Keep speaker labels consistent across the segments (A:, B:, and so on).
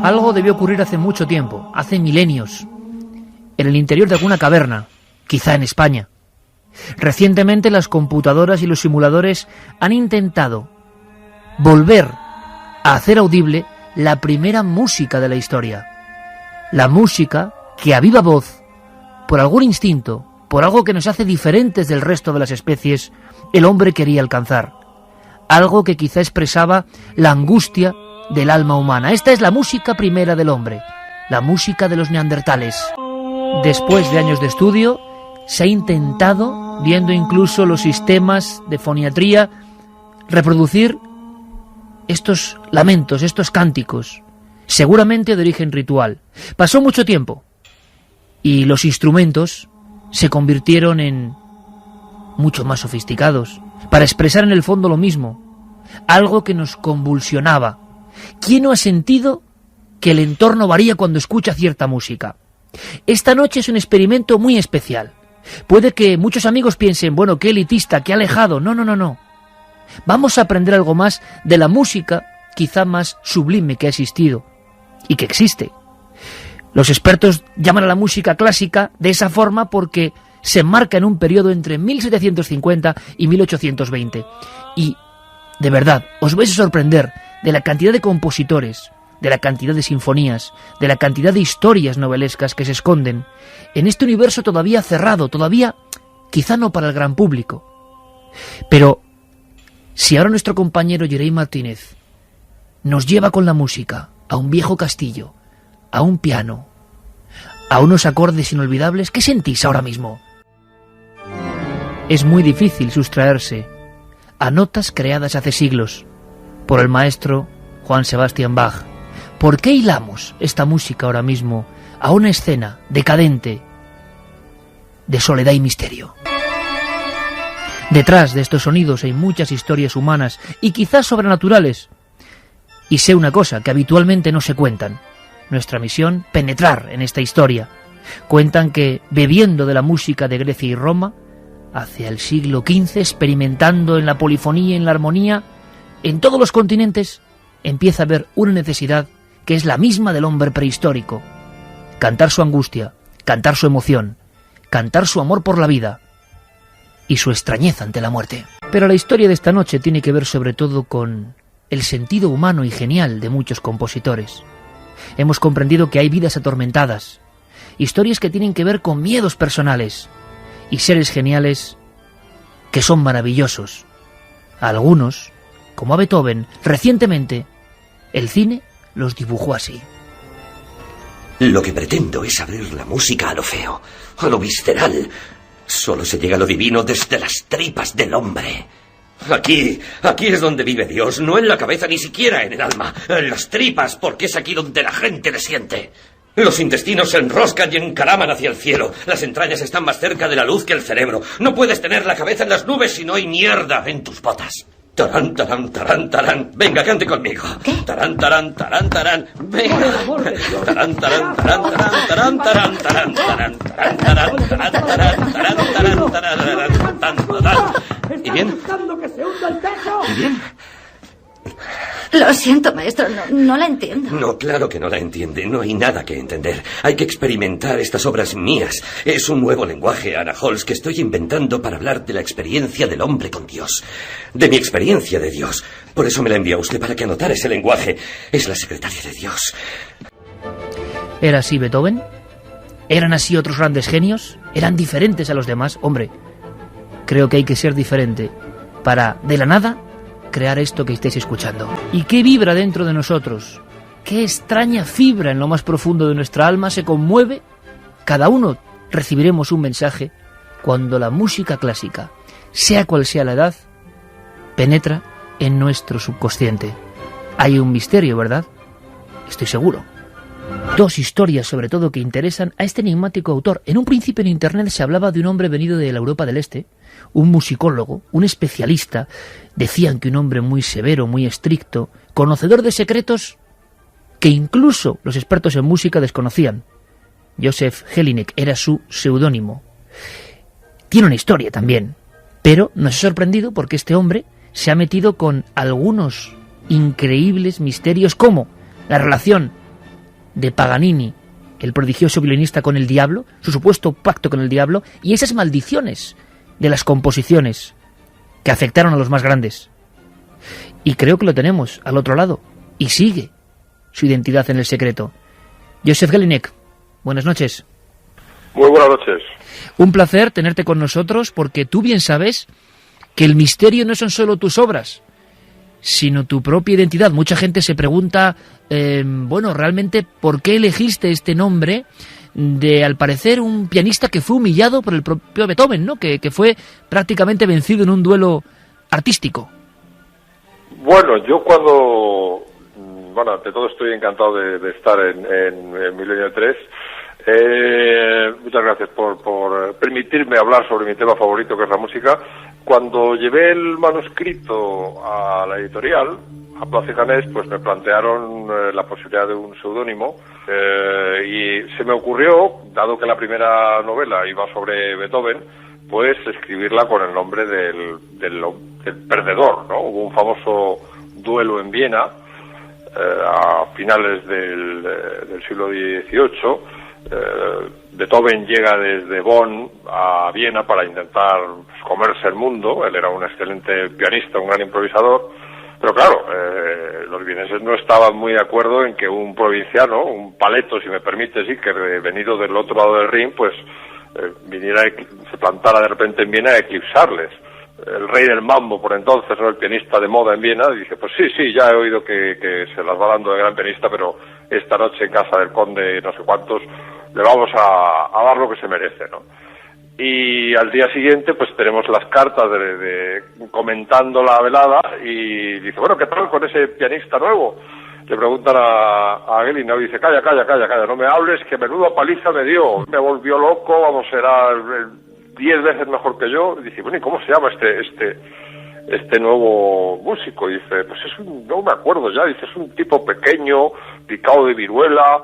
A: Algo debió ocurrir hace mucho tiempo, hace milenios, en el interior de alguna caverna, quizá en España. Recientemente las computadoras y los simuladores han intentado volver a hacer audible la primera música de la historia. La música que a viva voz, por algún instinto, por algo que nos hace diferentes del resto de las especies, el hombre quería alcanzar. Algo que quizá expresaba la angustia del alma humana. Esta es la música primera del hombre, la música de los neandertales. Después de años de estudio, se ha intentado, viendo incluso los sistemas de foniatría, reproducir estos lamentos, estos cánticos, seguramente de origen ritual. Pasó mucho tiempo y los instrumentos se convirtieron en mucho más sofisticados, para expresar en el fondo lo mismo, algo que nos convulsionaba. ¿Quién no ha sentido que el entorno varía cuando escucha cierta música? Esta noche es un experimento muy especial. Puede que muchos amigos piensen, bueno, qué elitista, qué alejado. No. Vamos a aprender algo más de la música quizá más sublime que ha existido y que existe. Los expertos llaman a la música clásica de esa forma porque se enmarca en un periodo entre 1750 y 1820. Y, de verdad, os vais a sorprender de la cantidad de compositores, de la cantidad de sinfonías, de la cantidad de historias novelescas que se esconden en este universo todavía cerrado, todavía quizá no para el gran público. Pero si ahora nuestro compañero Jerey Martínez nos lleva con la música a un viejo castillo, a un piano, a unos acordes inolvidables, ¿qué sentís ahora mismo? Es muy difícil sustraerse a notas creadas hace siglos por el maestro Johann Sebastian Bach. ¿Por qué hilamos esta música ahora mismo a una escena decadente de soledad y misterio? Detrás de estos sonidos hay muchas historias humanas y quizás sobrenaturales. Y sé una cosa que habitualmente no se cuentan. Nuestra misión, penetrar en esta historia. Cuentan que, bebiendo de la música de Grecia y Roma, hacia el siglo XV, experimentando en la polifonía y en la armonía, en todos los continentes, empieza a haber una necesidad que es la misma del hombre prehistórico. Cantar su angustia, cantar su emoción, cantar su amor por la vida y su extrañeza ante la muerte. Pero la historia de esta noche tiene que ver sobre todo con el sentido humano y genial de muchos compositores. Hemos comprendido que hay vidas atormentadas, historias que tienen que ver con miedos personales y seres geniales que son maravillosos. A algunos, como a Beethoven, recientemente, el cine los dibujó así.
B: Lo que pretendo es abrir la música a lo feo, a lo visceral. Solo se llega a lo divino desde las tripas del hombre. Aquí es donde vive Dios, no en la cabeza, ni siquiera en el alma. En las tripas, porque es aquí donde la gente le siente. Los intestinos se enroscan y encaraman hacia el cielo. Las entrañas están más cerca de la luz que el cerebro. No puedes tener la cabeza en las nubes si no hay mierda en tus botas. Tarán, tarán, tarán, tarán. Venga, cante conmigo.
C: ¿Qué?
B: Tarán, tarán, tarán, tarán. Venga. Tarán, tarán, tarán, tarán, tarán, tarán, tarán, tarán, tarán, tarán, tarán, tarán, tarán, tarán, tarán, tarán. ¿Y bien? ¿Y bien?
C: Lo siento, maestro, no la entiendo.
B: No, claro que no la entiende. No hay nada que entender. Hay que experimentar estas obras mías. Es un nuevo lenguaje, Anna Holz, que estoy inventando para hablar de la experiencia del hombre con Dios. De mi experiencia de Dios. Por eso me la envió usted, para que anotara ese lenguaje. Es la secretaria de Dios.
A: ¿Era así Beethoven? ¿Eran así otros grandes genios? ¿Eran diferentes a los demás? Hombre, creo que hay que ser diferente para, de la nada, crear esto que estáis escuchando. ¿Y qué vibra dentro de nosotros? ¿Qué extraña fibra en lo más profundo de nuestra alma se conmueve? Cada uno recibiremos un mensaje cuando la música clásica, sea cual sea la edad, penetra en nuestro subconsciente. Hay un misterio, ¿verdad? Estoy seguro. Dos historias, sobre todo, que interesan a este enigmático autor. En un principio en Internet se hablaba de un hombre venido de la Europa del Este, un musicólogo, un especialista. Decían que un hombre muy severo, muy estricto, conocedor de secretos que incluso los expertos en música desconocían. Joseph Jelinek era su seudónimo. Tiene una historia también, pero nos ha sorprendido porque este hombre se ha metido con algunos increíbles misterios, como la relación de Paganini, el prodigioso violinista, con el diablo, su supuesto pacto con el diablo, y esas maldiciones de las composiciones que afectaron a los más grandes. Y creo que lo tenemos al otro lado, y sigue su identidad en el secreto. Józef Jelinek, buenas noches.
D: Muy buenas noches.
A: Un placer tenerte con nosotros, porque tú bien sabes que el misterio no son solo tus obras, sino tu propia identidad. Mucha gente se pregunta, realmente, ¿por qué elegiste este nombre de, al parecer, un pianista que fue humillado por el propio Beethoven, ¿no? Que fue prácticamente vencido en un duelo artístico?
D: Bueno, yo ante todo estoy encantado de estar en Milenio 3. Muchas gracias por permitirme hablar sobre mi tema favorito, que es la música. Cuando llevé el manuscrito a la editorial, a Plaza y Janés, pues me plantearon la posibilidad de un seudónimo, y se me ocurrió, dado que la primera novela iba sobre Beethoven, pues escribirla con el nombre del perdedor, ¿no? Hubo un famoso duelo en Viena a finales del siglo XVIII. Beethoven llega desde Bonn a Viena para intentar comerse el mundo. Él era un excelente pianista, un gran improvisador, pero claro, los vieneses no estaban muy de acuerdo en que un provinciano, un paleto, si me permite, sí, que venido del otro lado del Rin, pues viniera, se plantara de repente en Viena a eclipsarles. El rey del mambo, por entonces, ¿no?, el pianista de moda en Viena, dice, pues sí, ya he oído que se las va dando de gran pianista, pero esta noche en casa del conde no sé cuántos le vamos a dar lo que se merece, ¿no? Y al día siguiente pues tenemos las cartas de comentando la velada, y dice, bueno, ¿qué tal con ese pianista nuevo? Le preguntan a Gellin, ¿no? Y dice, calla, no me hables, que menuda paliza me dio, me volvió loco, vamos, era 10 veces mejor que yo. Y dice, bueno, ¿y cómo se llama este nuevo músico? Y dice, pues no me acuerdo ya, dice, es un tipo pequeño, picado de viruela,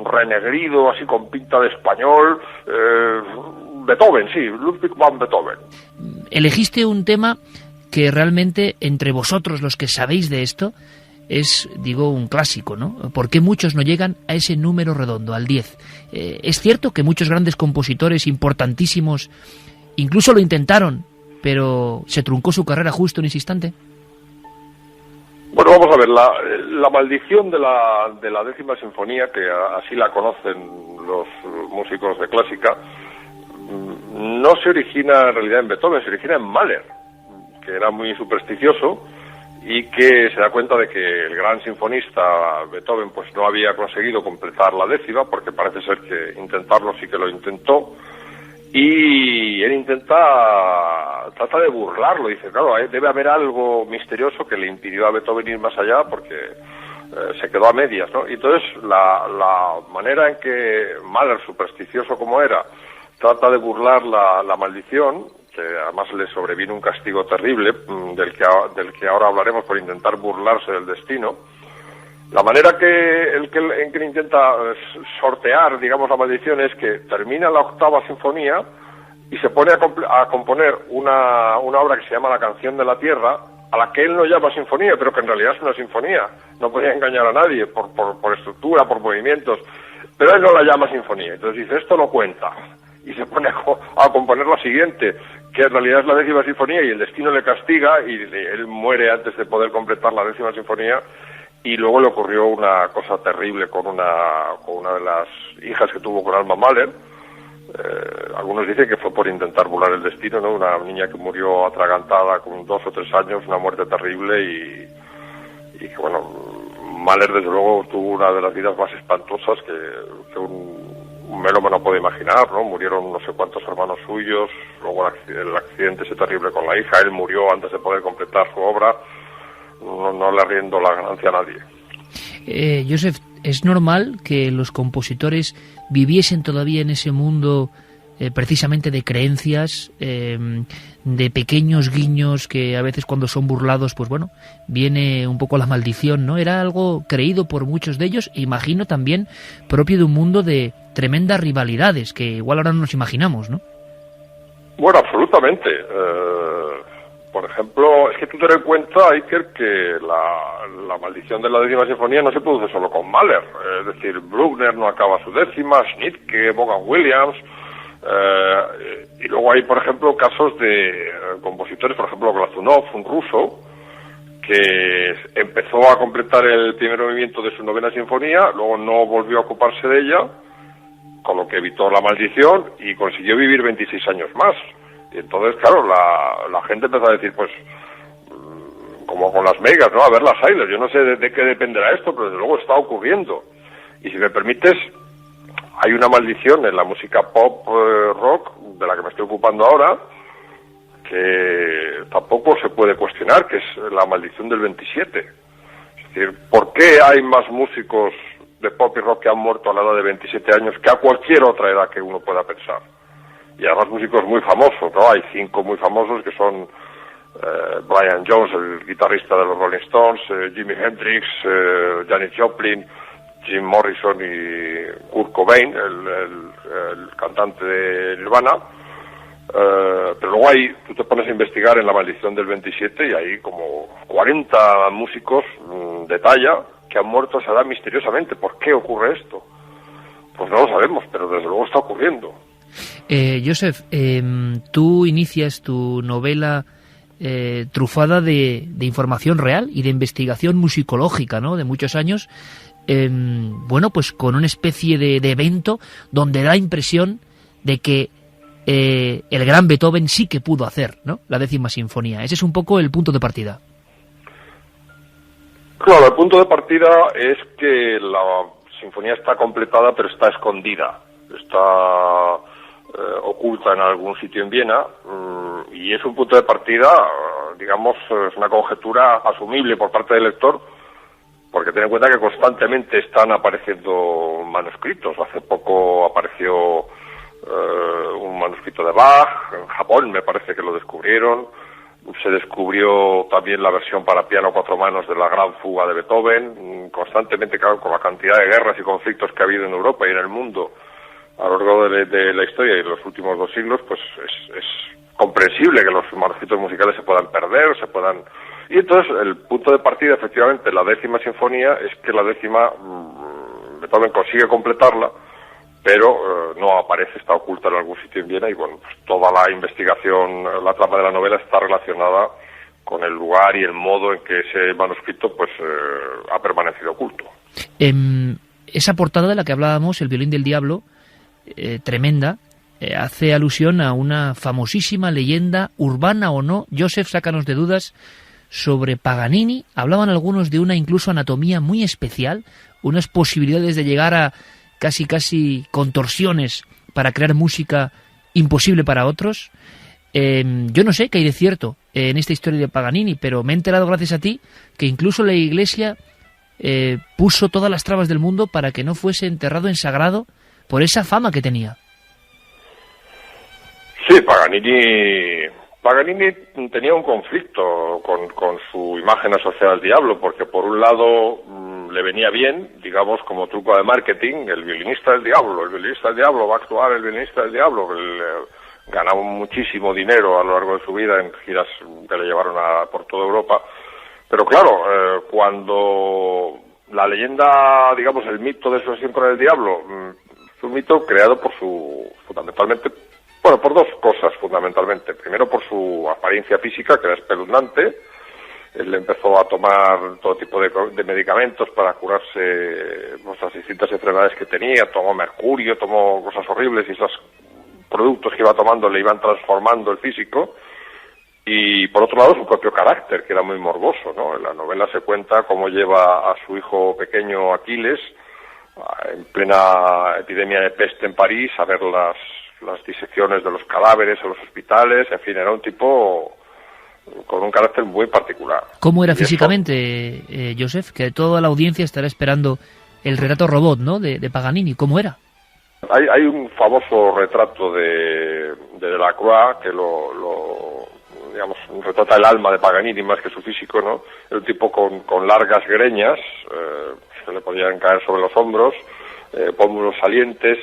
D: renegrido, así con pinta de español, Beethoven, sí, Ludwig van Beethoven.
A: Elegiste un tema que realmente, entre vosotros los que sabéis de esto, es, digo, un clásico, ¿no? ¿Por qué muchos no llegan a ese número redondo, al 10? Es cierto que muchos grandes compositores importantísimos incluso lo intentaron, pero se truncó su carrera justo en ese instante.
D: Bueno, vamos a ver, la maldición de la 10ª sinfonía, que así la conocen los músicos de clásica, no se origina en realidad en Beethoven, se origina en Mahler, que era muy supersticioso y que se da cuenta de que el gran sinfonista Beethoven pues no había conseguido completar la 10ª, porque parece ser que intentarlo sí que lo intentó, y él trata de burlarlo, dice, claro, debe haber algo misterioso que le impidió a Beethoven ir más allá, porque se quedó a medias, ¿no? Y entonces la manera en que Mahler, supersticioso como era, trata de burlar la maldición, que además le sobrevino un castigo terrible, del que ahora hablaremos, por intentar burlarse del destino. La manera en que intenta sortear, digamos, la maldición es que termina la 8ª sinfonía y se pone a componer una obra que se llama La canción de la tierra, a la que él no llama sinfonía, pero que en realidad es una sinfonía. No podía engañar a nadie por estructura, por movimientos, pero él no la llama sinfonía. Entonces dice, esto no cuenta. Y se pone a componer la siguiente, que en realidad es la 10ª sinfonía, y el destino le castiga y él muere antes de poder completar la 10ª sinfonía. Y luego le ocurrió una cosa terrible con una de las hijas que tuvo con Alma Mahler. Algunos dicen que fue por intentar burlar el destino, ¿no? Una niña que murió atragantada con 2 o 3 años, una muerte terrible, y que, bueno, Mahler desde luego tuvo una de las vidas más espantosas que un melómano puede imaginar, ¿no? Murieron no sé cuántos hermanos suyos, luego el accidente ese terrible con la hija, él murió antes de poder completar su obra. No le arriendo la ganancia a nadie.
A: Józef, ¿es normal que los compositores viviesen todavía en ese mundo precisamente de creencias, de pequeños guiños que a veces cuando son burlados, pues bueno, viene un poco la maldición, ¿no? Era algo creído por muchos de ellos, e imagino también propio de un mundo de tremendas rivalidades, que igual ahora no nos imaginamos, ¿no?
D: Bueno, absolutamente. por ejemplo, es que tú ten en cuenta, Iker, que la maldición de la 10ª sinfonía no se produce solo con Mahler. Es decir, Bruckner no acaba su 10ª, Schnittke, Vaughan Williams, y luego hay, por ejemplo, casos de compositores, por ejemplo, Glazunov, un ruso, que empezó a completar el primer movimiento de su 9ª sinfonía, luego no volvió a ocuparse de ella, con lo que evitó la maldición y consiguió vivir 26 años más. Y entonces, claro, la gente empezó a decir, pues, como con las megas, ¿no? A ver las Eilers, yo no sé de qué dependerá esto, pero desde luego está ocurriendo. Y si me permites, hay una maldición en la música pop rock, de la que me estoy ocupando ahora, que tampoco se puede cuestionar, que es la maldición del 27. Es decir, ¿por qué hay más músicos de pop y rock que han muerto a la edad de 27 años que a cualquier otra edad que uno pueda pensar? Y además músicos muy famosos, ¿no? Hay 5 muy famosos que son Brian Jones, el guitarrista de los Rolling Stones, Jimi Hendrix, Janis Joplin, Jim Morrison y Kurt Cobain, el cantante de Nirvana. Pero luego tú te pones a investigar en la maldición del 27 y hay como 40 músicos de talla que han muerto a esa edad misteriosamente. ¿Por qué ocurre esto? Pues no lo sabemos, pero desde luego está ocurriendo.
A: Joseph, tú inicias tu novela trufada de información real y de investigación musicológica, ¿no?, de muchos años, bueno, pues con una especie de evento donde da impresión de que el gran Beethoven sí que pudo hacer, ¿no?, la 10ª sinfonía. Ese es un poco el punto de partida.
D: Claro, el punto de partida es que la sinfonía está completada, pero está escondida. Está oculta en algún sitio en Viena, y es un punto de partida, digamos, es una conjetura asumible por parte del lector, porque ten en cuenta que constantemente están apareciendo manuscritos. Hace poco apareció un manuscrito de Bach, en Japón me parece que lo descubrieron. Se descubrió también la versión para piano a 4 manos de la Gran Fuga de Beethoven. Constantemente, claro, con la cantidad de guerras y conflictos que ha habido en Europa y en el mundo a lo largo de la historia y en los últimos 2 siglos, pues es comprensible que los manuscritos musicales se puedan perder, Y entonces el punto de partida, efectivamente, la 10ª sinfonía, es que la 10ª, Beethoven consigue completarla, pero no aparece, está oculta en algún sitio en Viena, y bueno, pues toda la investigación, la trama de la novela está relacionada con el lugar y el modo en que ese manuscrito pues ha permanecido oculto.
A: Esa portada de la que hablábamos, El violín del diablo, tremenda, hace alusión a una famosísima leyenda, urbana o no. Joseph, sácanos de dudas, sobre Paganini. Hablaban algunos de una incluso anatomía muy especial, unas posibilidades de llegar a casi contorsiones para crear música imposible para otros. Yo no sé qué hay de cierto en esta historia de Paganini, pero me he enterado gracias a ti que incluso la Iglesia puso todas las trabas del mundo para que no fuese enterrado en sagrado por esa fama que tenía.
D: Sí, Paganini tenía un conflicto con su imagen asociada al diablo, porque por un lado le venía bien, digamos, como truco de marketing, el violinista del diablo va a actuar, el violinista del diablo. Ganaba muchísimo dinero a lo largo de su vida en giras que le llevaron por toda Europa. Pero claro, cuando la leyenda, digamos, el mito de su asociación con el diablo, es un mito creado por por 2 cosas fundamentalmente. Primero, por su apariencia física, que era espeluznante. Él empezó a tomar todo tipo de medicamentos para curarse las distintas enfermedades que tenía. Tomó mercurio, tomó cosas horribles, y esos productos que iba tomando le iban transformando el físico. Y por otro lado, su propio carácter, que era muy morboso, ¿no? En la novela se cuenta cómo lleva a su hijo pequeño Aquiles, en plena epidemia de peste en París, a ver las disecciones de los cadáveres en los hospitales. En fin, era un tipo con un carácter muy particular.
A: ¿Cómo era físicamente, Joseph? Que toda la audiencia estará esperando el retrato robot, ¿no?, de Paganini. ¿Cómo era?
D: Hay un famoso retrato de Delacroix que digamos, retrata el alma de Paganini más que su físico, ¿no? Era un tipo con largas greñas que le podían caer sobre los hombros, pómulos salientes,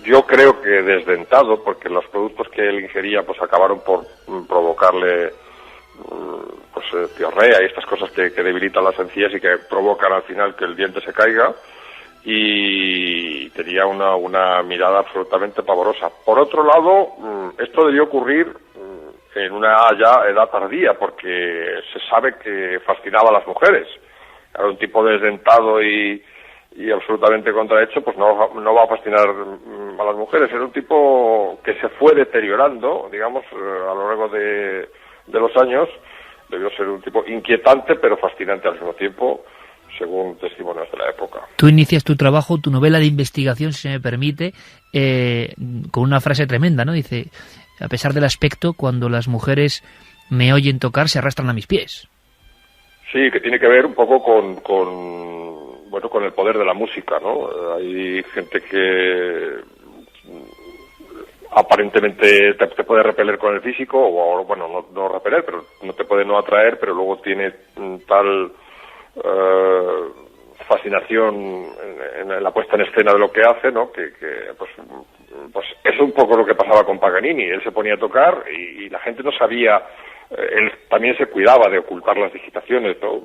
D: yo creo que desdentado, porque los productos que él ingería pues acabaron por provocarle pues diarrea y estas cosas que debilitan las encías y que provocan al final que el diente se caiga, y tenía una mirada absolutamente pavorosa. Por otro lado, esto debió ocurrir en una ya edad tardía, porque se sabe que fascinaba a las mujeres. Era un tipo desdentado y absolutamente contrahecho, pues no va a fascinar a las mujeres. Era un tipo que se fue deteriorando, digamos, a lo largo de los años. Debió ser un tipo inquietante, pero fascinante al mismo tiempo, según testimonios de la época.
A: Tú inicias tu trabajo, tu novela de investigación, si se me permite, con una frase tremenda, ¿no? Dice: a pesar del aspecto, cuando las mujeres me oyen tocar, se arrastran a mis pies.
D: Sí, que tiene que ver un poco con el poder de la música, ¿no? Hay gente que aparentemente te puede repeler con el físico, o bueno, no repeler, pero no te puede no atraer, pero luego tiene tal fascinación en la puesta en escena de lo que hace, ¿no? Que pues es un poco lo que pasaba con Paganini. Él se ponía a tocar y la gente no sabía. Él también se cuidaba de ocultar las digitaciones, ¿no?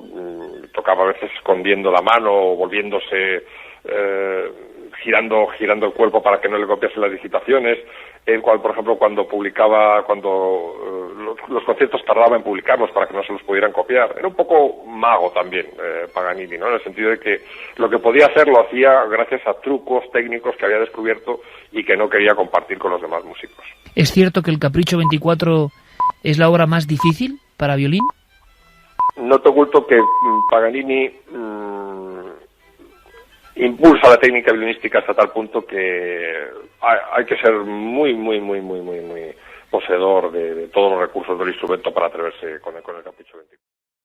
D: Tocaba a veces escondiendo la mano o volviéndose, girando el cuerpo para que no le copiasen las digitaciones. Él, por ejemplo, cuando los conciertos tardaba en publicarlos para que no se los pudieran copiar. Era un poco mago también, Paganini, ¿no? En el sentido de que lo que podía hacer lo hacía gracias a trucos técnicos que había descubierto y que no quería compartir con los demás músicos.
A: ¿Es cierto que el Capricho 24 es la obra más difícil para violín?
D: No te oculto que Paganini impulsa la técnica violinística hasta tal punto que hay que ser muy poseedor de todos los recursos del instrumento para atreverse con el Capricho 24.